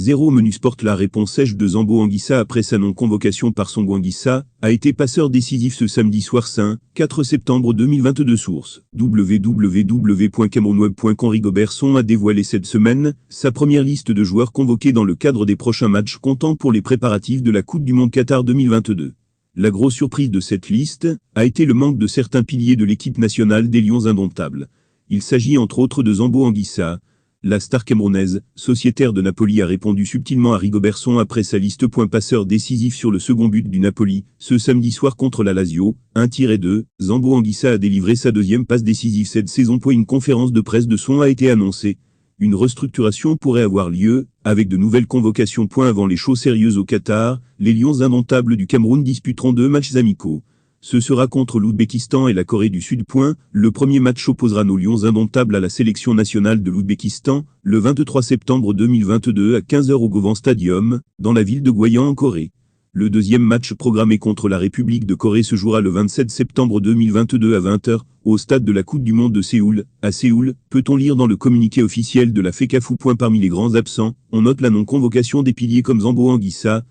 0 Menu Sport. La réponse sèche de Zambo Anguissa après sa non-convocation par Songo Anguissa a été passeur décisif ce samedi soir 4 septembre 2022. Source www.camerounweb.com. Rigobert Song a dévoilé cette semaine sa première liste de joueurs convoqués dans le cadre des prochains matchs comptant pour les préparatifs de la Coupe du Monde Qatar 2022. La grosse surprise de cette liste a été le manque de certains piliers de l'équipe nationale des Lions indomptables. Il s'agit entre autres de Zambo Anguissa. La star camerounaise, sociétaire de Napoli, a répondu subtilement à Rigobert Song après sa liste. Passeur décisif sur le second but du Napoli, ce samedi soir contre la Lazio, 1-2, Zambo Anguissa a délivré sa deuxième passe décisive cette saison. Une conférence de presse de Song a été annoncée. Une restructuration pourrait avoir lieu, avec de nouvelles convocations. Avant les choses sérieuses au Qatar, les Lions indomptables du Cameroun disputeront 2 matchs amicaux. Ce sera contre l'Ouzbékistan et la Corée du Sud. Le premier match opposera nos Lions indomptables à la sélection nationale de l'Ouzbékistan, le 23 septembre 2022 à 15h au Govan Stadium, dans la ville de Gwayan en Corée. Le deuxième match programmé contre la République de Corée se jouera le 27 septembre 2022 à 20h, au stade de la Coupe du Monde de Séoul. À Séoul, peut-on lire dans le communiqué officiel de la FECAFOOT. Parmi les grands absents, on note la non-convocation des piliers comme Zambo Anguissa.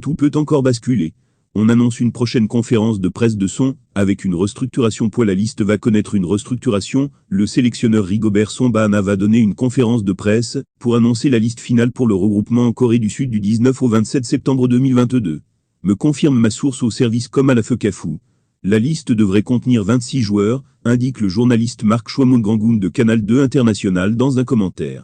Tout peut encore basculer. On annonce une prochaine conférence de presse de Song, avec une restructuration. La liste va connaître une restructuration. Le sélectionneur Rigobert Song va donner une conférence de presse pour annoncer la liste finale pour le regroupement en Corée du Sud du 19 au 27 septembre 2022. Me confirme ma source au service comme à la FECAFOOT. La liste devrait contenir 26 joueurs, indique le journaliste Marc Chouamong Gangoun de Canal 2 International dans un commentaire.